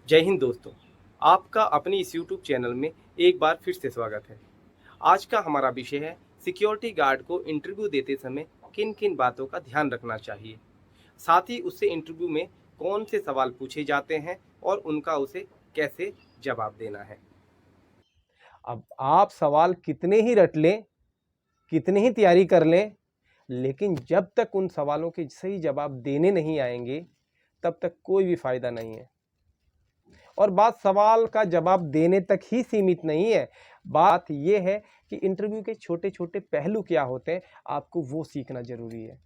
जय हिंद दोस्तों। आपका अपने इस यूट्यूब चैनल में एक बार फिर से स्वागत है। आज का हमारा विषय है सिक्योरिटी गार्ड को इंटरव्यू देते समय किन किन बातों का ध्यान रखना चाहिए, साथ ही उससे इंटरव्यू में कौन से सवाल पूछे जाते हैं और उनका उसे कैसे जवाब देना है। अब आप सवाल कितने ही रट लें, कितनी ही तैयारी कर लें, लेकिन जब तक उन सवालों के सही जवाब देने नहीं आएंगे, तब तक कोई भी फायदा नहीं है। और बात सवाल का जवाब देने तक ही सीमित नहीं है। बात यह है कि इंटरव्यू के छोटे छोटे पहलू क्या होते हैं, आपको वो सीखना जरूरी है।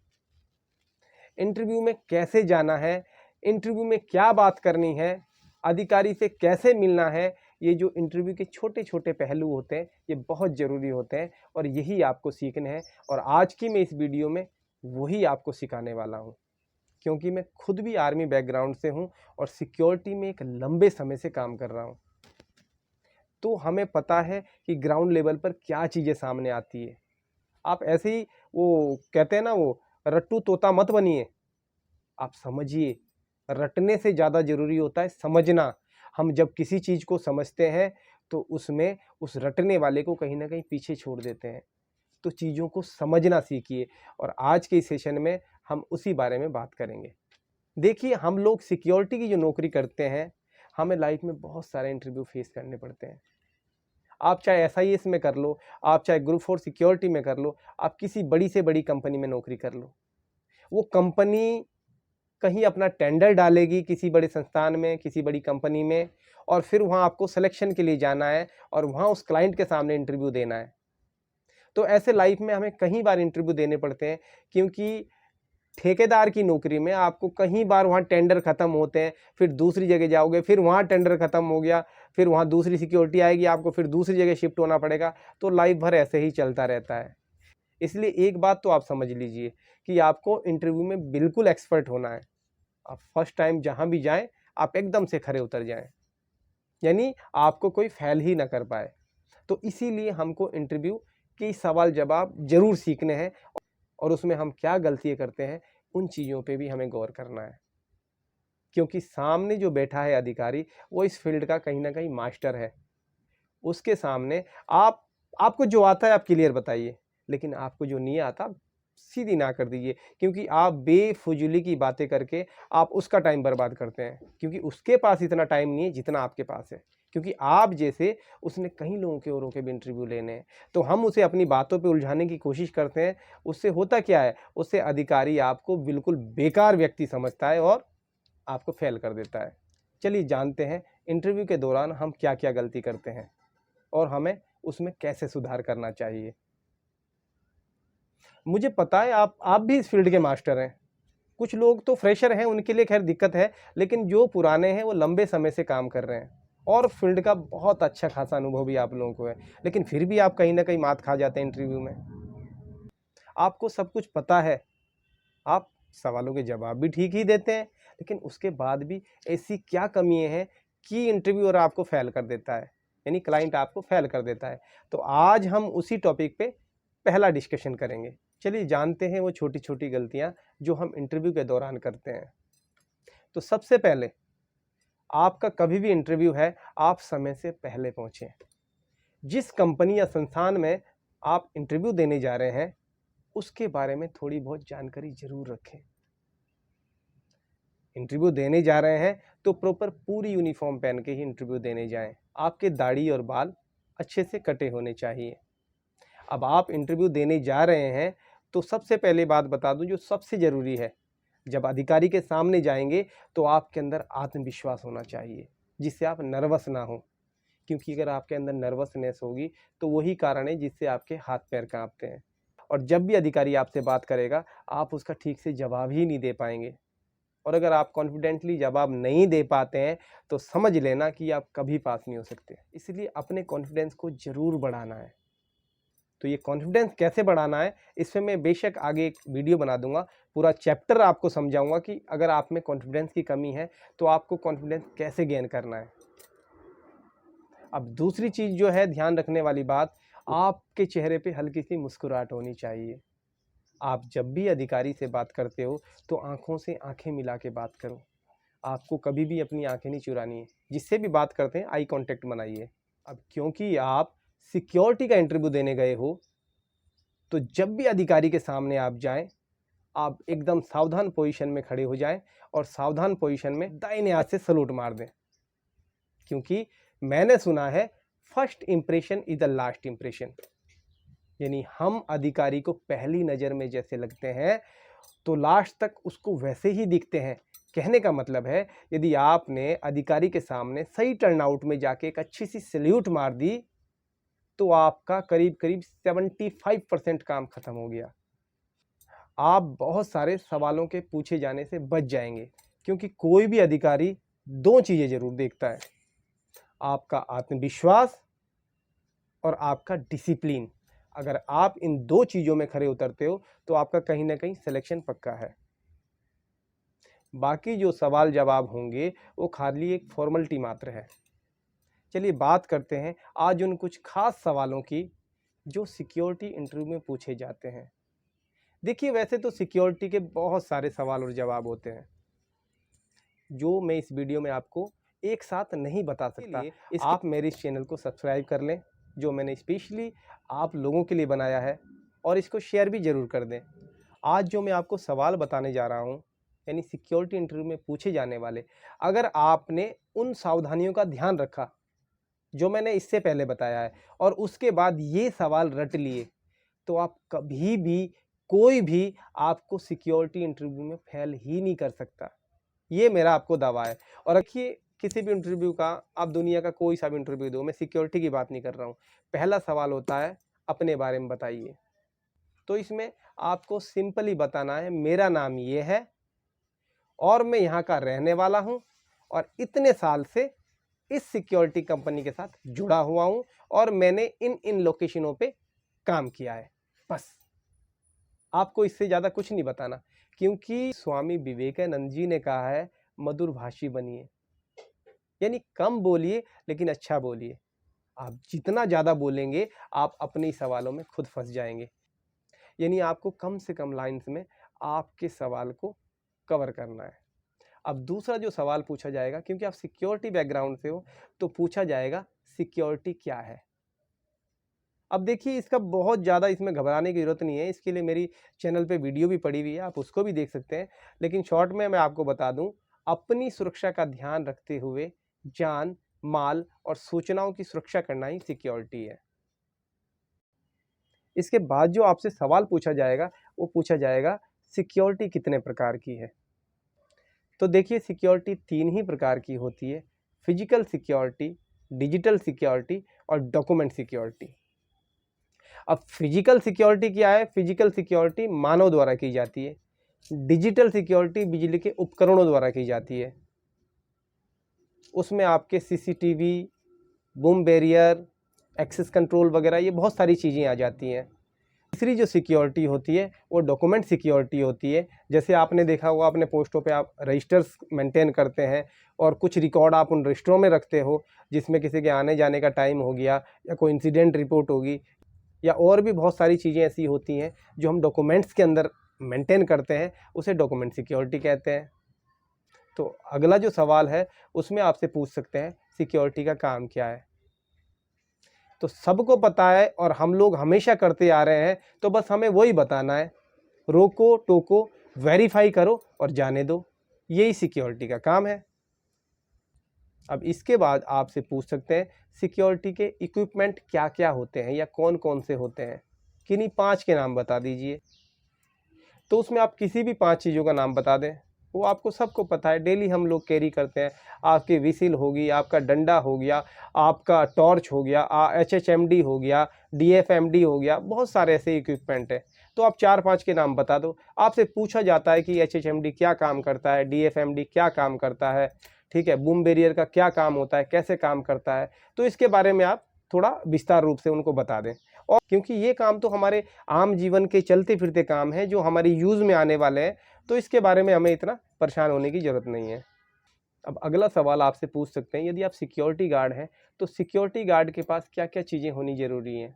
इंटरव्यू में कैसे जाना है, इंटरव्यू में क्या बात करनी है, अधिकारी से कैसे मिलना है, ये जो इंटरव्यू के छोटे छोटे पहलू होते हैं ये बहुत ज़रूरी होते हैं और यही आपको सीखने हैं। और आज की मैं इस वीडियो में वही आपको सिखाने वाला हूँ, क्योंकि मैं खुद भी आर्मी बैकग्राउंड से हूँ और सिक्योरिटी में एक लंबे समय से काम कर रहा हूँ। तो हमें पता है कि ग्राउंड लेवल पर क्या चीज़ें सामने आती है। आप ऐसे ही वो कहते हैं ना, वो रट्टू तोता मत बनिए, आप समझिए। रटने से ज़्यादा ज़रूरी होता है समझना। हम जब किसी चीज़ को समझते हैं तो उसमें उस रटने वाले को कहीं न कहीं पीछे छोड़ देते हैं। तो चीज़ों को समझना सीखिए और आज के इस सेशन में हम उसी बारे में बात करेंगे। देखिए, हम लोग सिक्योरिटी की जो नौकरी करते हैं, हमें लाइफ में बहुत सारे इंटरव्यू फेस करने पड़ते हैं। आप चाहे एसआईएस में कर लो, आप चाहे ग्रुप 4 सिक्योरिटी में कर लो, आप किसी बड़ी से बड़ी कंपनी में नौकरी कर लो। वो कंपनी कहीं अपना टेंडर डालेगी किसी बड़े संस्थान में, किसी बड़ी कंपनी में, और फिर वहाँ आपको सिलेक्शन के लिए जाना है और वहाँ उस क्लाइंट के सामने इंटरव्यू देना है। तो ऐसे लाइफ में हमें कई बार इंटरव्यू देने पड़ते हैं, क्योंकि ठेकेदार की नौकरी में आपको कई बार वहाँ टेंडर खत्म होते हैं, फिर दूसरी जगह जाओगे, फिर वहाँ टेंडर खत्म हो गया, फिर वहाँ दूसरी सिक्योरिटी आएगी, आपको फिर दूसरी जगह शिफ्ट होना पड़ेगा। तो लाइफ भर ऐसे ही चलता रहता है। इसलिए एक बात तो आप समझ लीजिए कि आपको इंटरव्यू में बिल्कुल एक्सपर्ट होना है। आप फर्स्ट टाइम जहाँ भी जाएं, आप एकदम से खरे उतर जाएं, यानी आपको कोई फेल ही ना कर पाए। तो इसीलिए हमको इंटरव्यू के सवाल जवाब जरूर सीखने हैं और उसमें हम क्या गलतियां करते हैं उन चीज़ों पे भी हमें गौर करना है, क्योंकि सामने जो बैठा है अधिकारी, वो इस फील्ड का कहीं ना कहीं मास्टर है। उसके सामने आप आपको जो आता है आप क्लियर बताइए, लेकिन आपको जो नहीं आता आप सीधी ना कर दीजिए, क्योंकि आप बेफुजूली की बातें करके आप उसका टाइम बर्बाद करते हैं, क्योंकि उसके पास इतना टाइम नहीं है जितना आपके पास है। क्योंकि आप जैसे उसने कई लोगों के औरों के भी इंटरव्यू लेने हैं, तो हम उसे अपनी बातों पे उलझाने की कोशिश करते हैं। उससे होता क्या है, उससे अधिकारी आपको बिल्कुल बेकार व्यक्ति समझता है और आपको फेल कर देता है। चलिए जानते हैं इंटरव्यू के दौरान हम क्या क्या गलती करते हैं और हमें उसमें कैसे सुधार करना चाहिए। मुझे पता है आप भी इस फील्ड के मास्टर हैं। कुछ लोग तो फ्रेशर हैं, उनके लिए खैर दिक्कत है, लेकिन जो पुराने हैं वो लंबे समय से काम कर रहे हैं और फील्ड का बहुत अच्छा खासा अनुभव भी आप लोगों को है, लेकिन फिर भी आप कहीं ना कहीं मात खा जाते हैं इंटरव्यू में। आपको सब कुछ पता है, आप सवालों के जवाब भी ठीक ही देते हैं, लेकिन उसके बाद भी ऐसी क्या कमी है कि इंटरव्यूअर आपको फेल कर देता है, यानी क्लाइंट आपको फेल कर देता है। तो आज हम उसी टॉपिक पे पहला डिस्कशन करेंगे। चलिए जानते हैं वो छोटी छोटी गलतियां जो हम इंटरव्यू के दौरान करते हैं। तो सबसे पहले, आपका कभी भी इंटरव्यू है, आप समय से पहले पहुंचें। जिस कंपनी या संस्थान में आप इंटरव्यू देने जा रहे हैं उसके बारे में थोड़ी बहुत जानकारी जरूर रखें। इंटरव्यू देने जा रहे हैं तो प्रॉपर पूरी यूनिफॉर्म पहन के ही इंटरव्यू देने जाएं। आपके दाढ़ी और बाल अच्छे से कटे होने चाहिए। अब आप इंटरव्यू देने जा रहे हैं तो सबसे पहले बात बता दूं जो सबसे ज़रूरी है, जब अधिकारी के सामने जाएंगे तो आपके अंदर आत्मविश्वास होना चाहिए, जिससे आप नर्वस ना हो। क्योंकि अगर आपके अंदर नर्वसनेस होगी तो वही कारण है जिससे आपके हाथ पैर कांपते हैं, और जब भी अधिकारी आपसे बात करेगा आप उसका ठीक से जवाब ही नहीं दे पाएंगे। और अगर आप कॉन्फिडेंटली जवाब नहीं दे पाते हैं तो समझ लेना कि आप कभी पास नहीं हो सकते। इसलिए अपने कॉन्फिडेंस को ज़रूर बढ़ाना है। तो ये कॉन्फिडेंस कैसे बढ़ाना है, इसमें मैं बेशक आगे एक वीडियो बना दूंगा, पूरा चैप्टर आपको समझाऊंगा कि अगर आप में कॉन्फिडेंस की कमी है तो आपको कॉन्फिडेंस कैसे गेन करना है। अब दूसरी चीज़ जो है ध्यान रखने वाली बात, आपके चेहरे पे हल्की सी मुस्कुराहट होनी चाहिए। आप जब भी अधिकारी से बात करते हो तो आंखों से आंखें मिला के बात करो। आपको कभी भी अपनी आंखें नहीं चुरानी है। जिससे भी बात करते हैं आई कांटेक्ट बनाइए। अब क्योंकि आप सिक्योरिटी का इंटरव्यू देने गए हो, तो जब भी अधिकारी के सामने आप जाएं, आप एकदम सावधान पोजीशन में खड़े हो जाएं और सावधान पोजीशन में दाहिने हाथ से सलूट मार दें। क्योंकि मैंने सुना है first impression is the last impression, यानी हम अधिकारी को पहली नज़र में जैसे लगते हैं तो लास्ट तक उसको वैसे ही दिखते हैं। कहने का मतलब है, यदि आपने अधिकारी के सामने सही टर्न आउट में जाके एक अच्छी सी सैल्यूट मार दी तो आपका करीब करीब 75% काम खत्म हो गया। आप बहुत सारे सवालों के पूछे जाने से बच जाएंगे, क्योंकि कोई भी अधिकारी दो चीज़ें जरूर देखता है, आपका आत्मविश्वास और आपका डिसिप्लिन। अगर आप इन दो चीज़ों में खरे उतरते हो तो आपका कहीं ना कहीं सिलेक्शन पक्का है। बाकी जो सवाल जवाब होंगे वो खाली एक फॉर्मेलिटी मात्र है। चलिए बात करते हैं आज उन कुछ खास सवालों की जो सिक्योरिटी इंटरव्यू में पूछे जाते हैं। देखिए, वैसे तो सिक्योरिटी के बहुत सारे सवाल और जवाब होते हैं जो मैं इस वीडियो में आपको एक साथ नहीं बता सकता। आप मेरे इस चैनल को सब्सक्राइब कर लें, जो मैंने स्पेशली आप लोगों के लिए बनाया है, और इसको शेयर भी ज़रूर कर दें। आज जो मैं आपको सवाल बताने जा रहा हूँ, यानी सिक्योरिटी इंटरव्यू में पूछे जाने वाले, अगर आपने उन सावधानियों का ध्यान रखा जो मैंने इससे पहले बताया है और उसके बाद ये सवाल रट लिए, तो आप कभी भी कोई भी आपको सिक्योरिटी इंटरव्यू में फेल ही नहीं कर सकता। ये मेरा आपको दावा है। और रखिए, किसी भी इंटरव्यू का, आप दुनिया का कोई सा भी इंटरव्यू दो, मैं सिक्योरिटी की बात नहीं कर रहा हूँ, पहला सवाल होता है अपने बारे में बताइए। तो इसमें आपको सिंपली बताना है मेरा नाम ये है और मैं यहाँ का रहने वाला हूँ और इतने साल से इस सिक्योरिटी कंपनी के साथ जुड़ा हुआ हूँ और मैंने इन लोकेशनों पे काम किया है। बस, आपको इससे ज़्यादा कुछ नहीं बताना, क्योंकि स्वामी विवेकानंद जी ने कहा है मधुर भाषी बनिए, यानी कम बोलिए लेकिन अच्छा बोलिए। आप जितना ज़्यादा बोलेंगे आप अपने सवालों में खुद फंस जाएंगे। यानी आपको कम से कम लाइन्स में आपके सवाल को कवर करना है। अब दूसरा जो सवाल पूछा जाएगा, क्योंकि आप सिक्योरिटी बैकग्राउंड से हो, तो पूछा जाएगा सिक्योरिटी क्या है। अब देखिए, इसका बहुत ज़्यादा इसमें घबराने की ज़रूरत नहीं है। इसके लिए मेरी चैनल पे वीडियो भी पड़ी हुई है, आप उसको भी देख सकते हैं। लेकिन शॉर्ट में मैं आपको बता दूं, अपनी सुरक्षा का ध्यान रखते हुए जान, माल और सूचनाओं की सुरक्षा करना ही सिक्योरिटी है। इसके बाद जो आपसे सवाल पूछा जाएगा वो पूछा जाएगा सिक्योरिटी कितने प्रकार की है। तो देखिए, सिक्योरिटी 3 ही प्रकार की होती है: फिजिकल सिक्योरिटी, डिजिटल सिक्योरिटी और डॉक्यूमेंट सिक्योरिटी। अब फिजिकल सिक्योरिटी क्या है? फिजिकल सिक्योरिटी मानव द्वारा की जाती है। डिजिटल सिक्योरिटी बिजली के उपकरणों द्वारा की जाती है। उसमें आपके CCTV, boom barrier, access control वगैरह, ये बहुत सारी चीज़ें आ जाती हैं। तीसरी जो सिक्योरिटी होती है वो डॉक्यूमेंट सिक्योरिटी होती है। जैसे आपने देखा होगा, अपने पोस्टों पे आप रजिस्टर्स मेंटेन करते हैं और कुछ रिकॉर्ड आप उन रजिस्टरों में रखते हो, जिसमें किसी के आने जाने का टाइम हो गया या कोई इंसिडेंट रिपोर्ट होगी या और भी बहुत सारी चीज़ें ऐसी होती हैं जो हम डॉक्यूमेंट्स के अंदर मेंटेन करते हैं, उसे डॉक्यूमेंट सिक्योरिटी कहते हैं। तो अगला जो सवाल है उसमें आपसे पूछ सकते हैं सिक्योरिटी का काम क्या है। तो सबको पता है और हम लोग हमेशा करते आ रहे हैं, तो बस हमें वही बताना है, रोको टोको, वेरीफाई करो और जाने दो। यही सिक्योरिटी का काम है। अब इसके बाद आपसे पूछ सकते हैं सिक्योरिटी के इक्विपमेंट क्या क्या होते हैं या कौन कौन से होते हैं, किन्हीं 5 के नाम बता दीजिए। तो उसमें आप किसी भी 5 चीज़ों का नाम बता दें, वो आपको सबको पता है, डेली हम लोग कैरी करते हैं। आपकी विसिल होगी, आपका डंडा हो गया, आपका टॉर्च हो गया, HHMD हो गया, DFMD हो गया, बहुत सारे ऐसे इक्विपमेंट हैं। तो आप 4-5 के नाम बता दो। आपसे पूछा जाता है कि HHMD क्या काम करता है, DFMD क्या काम करता है, ठीक है, बूम बैरियर का क्या काम होता है, कैसे काम करता है, तो इसके बारे में आप थोड़ा विस्तार रूप से उनको बता दें। और क्योंकि ये काम तो हमारे आम जीवन के चलते फिरते काम है जो हमारी यूज़ में आने वाले हैं, तो इसके बारे में हमें इतना परेशान होने की ज़रूरत नहीं है। अब अगला सवाल आपसे पूछ सकते हैं, यदि आप सिक्योरिटी गार्ड हैं तो सिक्योरिटी गार्ड के पास क्या क्या चीज़ें होनी ज़रूरी हैं।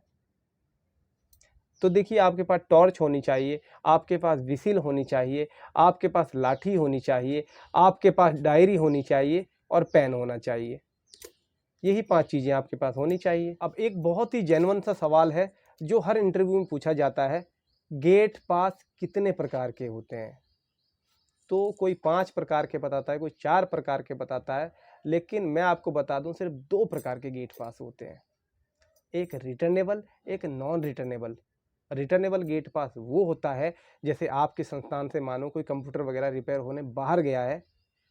तो देखिए आपके पास टॉर्च होनी चाहिए, आपके पास व्हिसिल होनी चाहिए, आपके पास लाठी होनी चाहिए, आपके पास डायरी होनी चाहिए और पेन होना चाहिए। यही 5 चीज़ें आपके पास होनी चाहिए। अब एक बहुत ही जेन्युइन सा सवाल है जो हर इंटरव्यू में पूछा जाता है, गेट पास कितने प्रकार के होते हैं? तो कोई 5 प्रकार के बताता है, कोई 4 प्रकार के बताता है, लेकिन मैं आपको बता दूं सिर्फ 2 प्रकार के गेट पास होते हैं। एक रिटर्नेबल, एक नॉन रिटर्नेबल। रिटर्नेबल गेट पास वो होता है जैसे आपके संस्थान से मानो कोई कंप्यूटर वगैरह रिपेयर होने बाहर गया है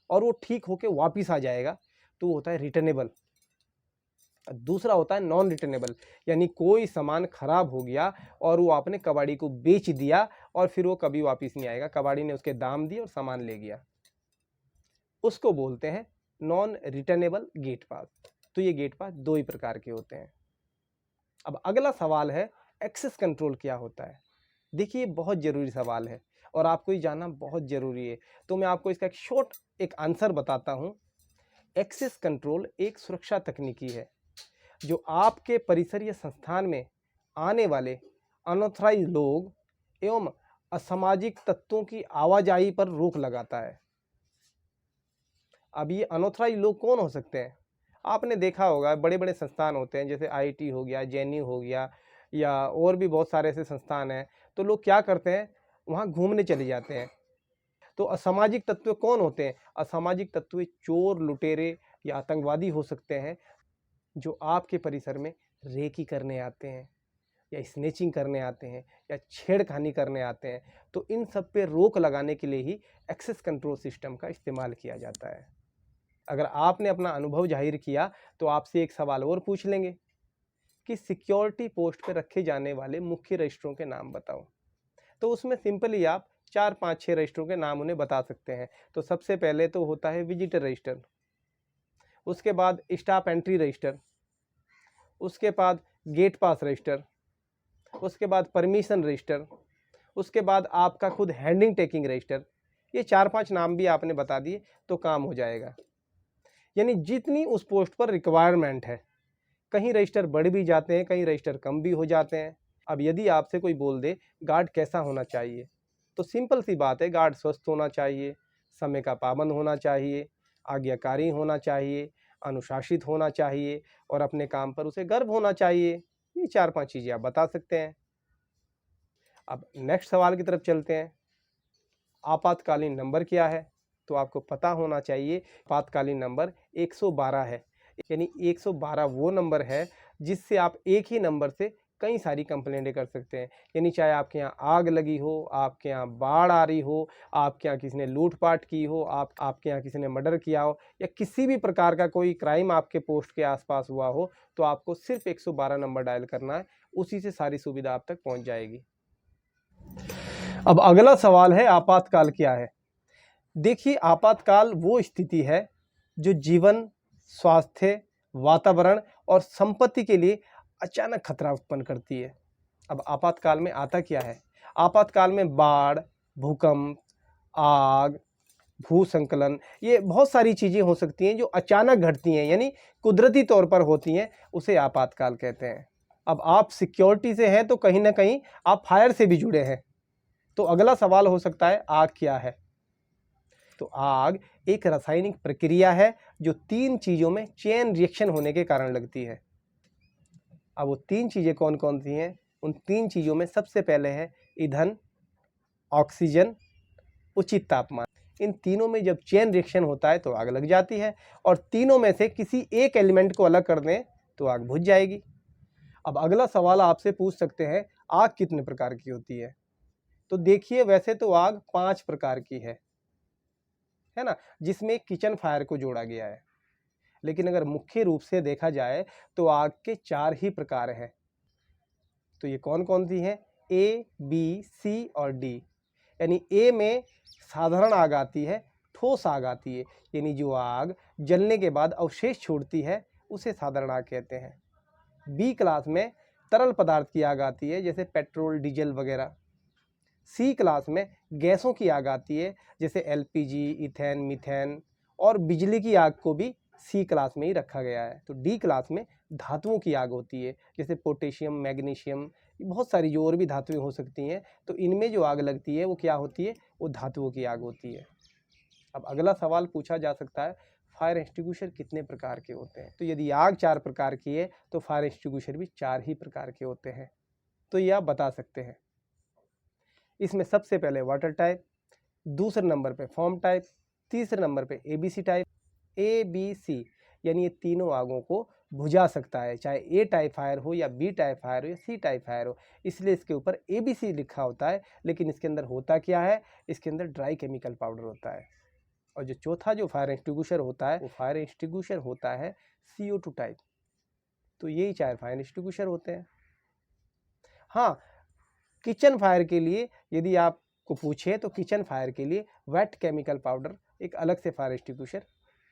और वो ठीक होके वापिस आ जाएगा, तो वो होता है रिटर्नेबल। दूसरा होता है नॉन रिटर्नेबल, यानी कोई सामान खराब हो गया और वो आपने कबाड़ी को बेच दिया और फिर वो कभी वापस नहीं आएगा, कबाड़ी ने उसके दाम दिए और सामान ले गया, उसको बोलते हैं नॉन रिटर्नेबल गेट पास। तो ये गेट पास 2 ही प्रकार के होते हैं। अब अगला सवाल है, एक्सेस कंट्रोल क्या होता है? देखिए बहुत जरूरी सवाल है और आपको ये जानना बहुत जरूरी है, तो मैं आपको इसका एक आंसर बताता हूं। एक्सेस कंट्रोल एक सुरक्षा तकनीकी है जो आपके परिसर या संस्थान में आने वाले अनऑथराइज्ड लोग एवं असामाजिक तत्वों की आवाजाही पर रोक लगाता है। अब ये अनऑथराइज्ड लोग कौन हो सकते हैं? आपने देखा होगा बड़े बड़े संस्थान होते हैं जैसे आईआईटी हो गया, जेएनयू हो गया, या और भी बहुत सारे ऐसे संस्थान हैं, तो लोग क्या करते हैं, वहाँ घूमने चले जाते हैं। तो असामाजिक तत्व कौन होते हैं? असामाजिक तत्व चोर, लुटेरे या आतंकवादी हो सकते हैं जो आपके परिसर में रेकी करने आते हैं या स्नेचिंग करने आते हैं या छेड़खानी करने आते हैं। तो इन सब पे रोक लगाने के लिए ही एक्सेस कंट्रोल सिस्टम का इस्तेमाल किया जाता है। अगर आपने अपना अनुभव जाहिर किया तो आपसे एक सवाल और पूछ लेंगे कि सिक्योरिटी पोस्ट पे रखे जाने वाले मुख्य रजिस्टरों के नाम बताओ। तो उसमें सिंपली आप 4, 5, 6 रजिस्टरों के नाम उन्हें बता सकते हैं। तो सबसे पहले तो होता है विजिटर रजिस्टर, उसके बाद स्टाफ एंट्री रजिस्टर, उसके बाद गेट पास रजिस्टर, उसके बाद परमिशन रजिस्टर, उसके बाद आपका खुद हैंडिंग टेकिंग रजिस्टर। ये 4-5 नाम भी आपने बता दिए तो काम हो जाएगा। यानी जितनी उस पोस्ट पर रिक्वायरमेंट है, कहीं रजिस्टर बढ़ भी जाते हैं, कहीं रजिस्टर कम भी हो जाते हैं। अब यदि आपसे कोई बोल दे गार्ड कैसा होना चाहिए, तो सिंपल सी बात है, गार्ड स्वस्थ होना चाहिए, समय का पाबंद होना चाहिए, आज्ञाकारी होना चाहिए, अनुशासित होना चाहिए और अपने काम पर उसे गर्व होना चाहिए। ये 4-5 चीज़ें आप बता सकते हैं। अब नेक्स्ट सवाल की तरफ चलते हैं। आपातकालीन नंबर क्या है? तो आपको पता होना चाहिए आपातकालीन नंबर 112 है। यानी 112 वो नंबर है जिससे आप एक ही नंबर से कई सारी कंप्लेंटें कर सकते हैं। यानी चाहे आपके यहाँ आग लगी हो, आपके यहाँ बाढ़ आ रही हो, आपके यहाँ किसी ने लूटपाट की हो, आपके यहाँ किसी ने मर्डर किया हो, या किसी भी प्रकार का कोई क्राइम आपके पोस्ट के आसपास हुआ हो, तो आपको सिर्फ 112 नंबर डायल करना है, उसी से सारी सुविधा आप तक पहुँच जाएगी। अब अगला सवाल है, आपातकाल क्या है? देखिए आपातकाल वो स्थिति है जो जीवन, स्वास्थ्य, वातावरण और संपत्ति के लिए अचानक खतरा उत्पन्न करती है। अब आपातकाल में आता क्या है? आपातकाल में बाढ़, भूकंप, आग, भूसंकलन, ये बहुत सारी चीजें हो सकती हैं जो अचानक घटती हैं, यानी कुदरती तौर पर होती हैं, उसे आपातकाल कहते हैं। अब आप सिक्योरिटी से हैं तो कहीं ना कहीं आप फायर से भी जुड़े हैं, तो अगला सवाल हो सकता है आग क्या है? तो आग एक रासायनिक प्रक्रिया है जो 3 चीजों में चेन रिएक्शन होने के कारण लगती है। अब वो 3 चीजें कौन कौन सी हैं? उन 3 चीजों में सबसे पहले है ईंधन, ऑक्सीजन, उचित तापमान। इन तीनों में जब चेन रिएक्शन होता है तो आग लग जाती है, और तीनों में से किसी एक एलिमेंट को अलग कर दें तो आग बुझ जाएगी। अब अगला सवाल आपसे पूछ सकते हैं, आग कितने प्रकार की होती है? तो देखिए वैसे तो आग 5 प्रकार की है ना, जिसमें किचन फायर को जोड़ा गया है। लेकिन अगर मुख्य रूप से देखा जाए तो आग के 4 ही प्रकार हैं। तो ये कौन कौन सी हैं? ए, बी, सी और डी। यानी ए में साधारण आग आती है, ठोस आग आती है, यानी जो आग जलने के बाद अवशेष छोड़ती है उसे साधारण आग कहते हैं। बी क्लास में तरल पदार्थ की आग आती है, जैसे पेट्रोल, डीजल वगैरह। सी क्लास में गैसों की आग आती है, जैसे एलपीजी, इथेन, मीथेन, और बिजली की आग को भी सी क्लास में ही रखा गया है। तो डी क्लास में धातुओं की आग होती है, जैसे पोटेशियम, मैग्नीशियम बहुत सारी जो और भी धातुएं हो सकती हैं, तो इनमें जो आग लगती है वो क्या होती है, वो धातुओं की आग होती है। अब अगला सवाल पूछा जा सकता है, फायर एक्सटिंग्विशर कितने प्रकार के होते हैं? तो यदि आग 4 प्रकार की है तो फायर एक्सटिंग्विशर भी 4 ही प्रकार के होते हैं। तो ये आप बता सकते हैं। इसमें सबसे पहले वाटर टाइप, दूसरे नंबर पे फॉर्म टाइप, तीसरे नंबर पे ABC type. A B C यानी ये तीनों आगों को बुझा सकता है, चाहे ए टाइप फायर हो या बी टाइप फायर हो या सी टाइप फायर हो, इसलिए इसके ऊपर एबीसी लिखा होता है। लेकिन इसके अंदर होता क्या है, इसके अंदर ड्राई केमिकल पाउडर होता है। और जो चौथा जो फायर एक्सटिंग्विशर होता है वो फायर एक्सटिंग्विशर होता है CO2 टाइप। तो यही 4 फायर एक्सटिंग्विशर होते हैं। हाँ, किचन फायर के लिए यदि आपको पूछे तो किचन फायर के लिए वेट केमिकल पाउडर एक अलग से फायर एक्सटिंग्विशर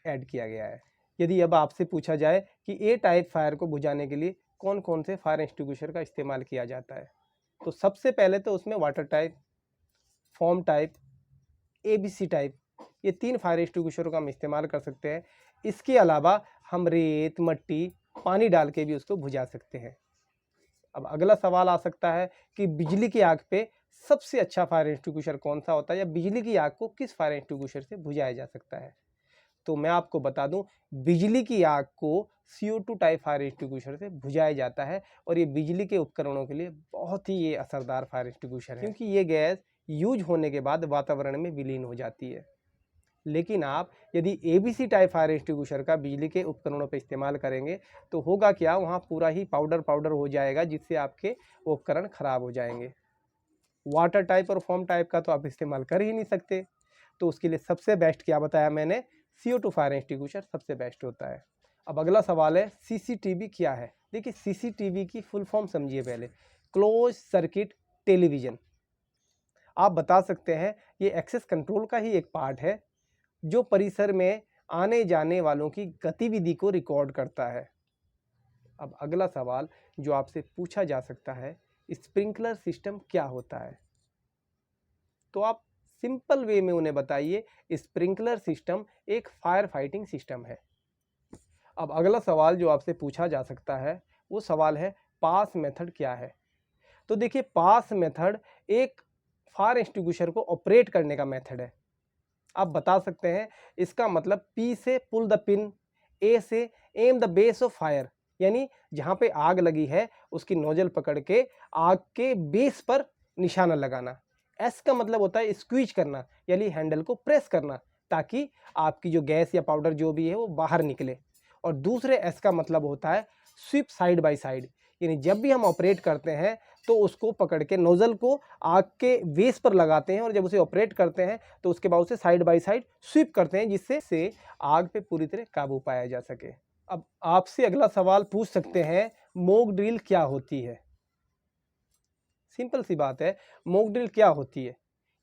ऐड किया गया है। यदि अब आपसे पूछा जाए कि ए टाइप फायर को बुझाने के लिए कौन कौन से फायर एक्सटिंग्विशर का इस्तेमाल किया जाता है, तो सबसे पहले तो उसमें water type, form type, ABC type, ये 3 फायर एक्सटिंग्विशरों का हम इस्तेमाल कर सकते हैं। इसके अलावा हम रेत, मट्टी, पानी डाल के भी उसको बुझा सकते हैं। अब अगला सवाल आ सकता है कि बिजली की आग पे सबसे अच्छा फायर एक्सटिंग्विशर कौन सा होता है, या बिजली की आग को किस फायर एक्सटिंग्विशर से बुझाया जा सकता है? तो मैं आपको बता दूं, बिजली की आग को CO2 टाइप फायर एक्सटिंग्विशर से बुझाया जाता है। और ये बिजली के उपकरणों के लिए बहुत ही ये असरदार फायर एक्सटिंग्विशर है, क्योंकि ये गैस यूज होने के बाद वातावरण में विलीन हो जाती है। लेकिन आप यदि एबीसी टाइप फायर एक्सटिंग्विशर का बिजली के उपकरणों पर इस्तेमाल करेंगे तो होगा क्या, वहाँ पूरा ही पाउडर पाउडर हो जाएगा, जिससे आपके उपकरण खराब हो जाएंगे। वाटर टाइप और फॉर्म टाइप का तो आप इस्तेमाल कर ही नहीं सकते। तो उसके लिए सबसे बेस्ट क्या बताया मैंने, CO2 फायर एक्सटिंग्विशर सबसे बेस्ट होता है। अब अगला सवाल है, CCTV क्या है? देखिए, CCTV की फुल फॉर्म समझिए पहले, क्लोज सर्किट टेलीविजन। आप बता सकते हैं ये एक्सेस कंट्रोल का ही एक पार्ट है, जो परिसर में आने जाने वालों की गतिविधि को रिकॉर्ड करता है। अब अगला सवाल जो आपसे पूछा जा सकता है, स्प्रिंकलर सिस्टम क्या होता है? तो आप सिंपल वे में उन्हें बताइए, स्प्रिंकलर सिस्टम एक फायर फाइटिंग सिस्टम है। अब अगला सवाल जो आपसे पूछा जा सकता है वो सवाल है, पास मेथड क्या है? तो देखिए, पास मेथड एक फायर एक्सटिंग्विशर को ऑपरेट करने का मेथड है। आप बता सकते हैं, इसका मतलब P से पुल द पिन, A से am the base of fire, यानी जहां पे आग लगी है उसकी नोजल पकड़ के आग के बेस पर निशाना लगाना। S का मतलब होता है स्क्वीज करना, यानी हैंडल को प्रेस करना, ताकि आपकी जो गैस या पाउडर जो भी है वो बाहर निकले। और दूसरे S का मतलब होता है स्वीप साइड बाय साइड, यानी जब भी हम ऑपरेट करते हैं तो उसको पकड़ के नोजल को आग के बेस पर लगाते हैं, और जब उसे ऑपरेट करते हैं तो उसके बाद उसे साइड बाय साइड स्वीप करते हैं, जिससे से आग पे पूरी तरह काबू पाया जा सके। अब आपसे अगला सवाल पूछ सकते हैं, मॉक ड्रिल क्या होती है? सिंपल सी बात है, मॉक ड्रिल क्या होती है,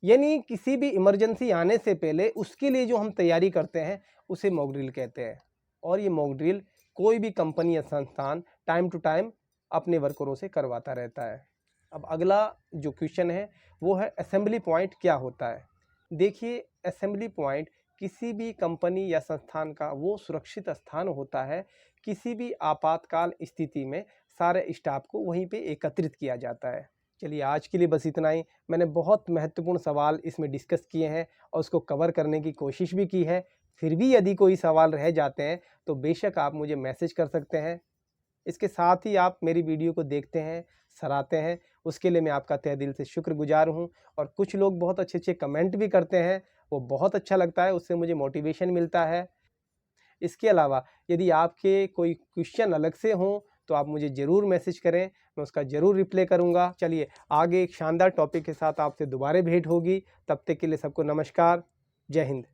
यानी किसी भी इमरजेंसी आने से पहले उसके लिए जो हम तैयारी करते हैं उसे मॉक ड्रिल कहते हैं। और ये मॉक ड्रिल कोई भी कंपनी या संस्थान टाइम टू टाइम अपने वर्करों से करवाता रहता है। अब अगला जो क्वेश्चन है वो है, असेंबली पॉइंट क्या होता है? देखिए, असेंबली पॉइंट किसी भी कंपनी या संस्थान का वो सुरक्षित स्थान होता है, किसी भी आपातकाल स्थिति में सारे स्टाफ को वहीं पे एकत्रित किया जाता है। चलिए, आज के लिए बस इतना ही। मैंने बहुत महत्वपूर्ण सवाल इसमें डिस्कस किए हैं और उसको कवर करने की कोशिश भी की है। फिर भी यदि कोई सवाल रह जाते हैं तो बेशक आप मुझे मैसेज कर सकते हैं। इसके साथ ही आप मेरी वीडियो को देखते हैं, सराहते हैं, उसके लिए मैं आपका तहे दिल से शुक्रगुजार हूं। और कुछ लोग बहुत अच्छे अच्छे कमेंट भी करते हैं, वो बहुत अच्छा लगता है, उससे मुझे मोटिवेशन मिलता है। इसके अलावा यदि आपके कोई क्वेश्चन अलग से हों तो आप मुझे ज़रूर मैसेज करें, मैं उसका ज़रूर रिप्लाई करूंगा। चलिए, आगे एक शानदार टॉपिक के साथ आपसे दोबारा भेंट होगी। तब तक के लिए सबको नमस्कार, जय हिंद।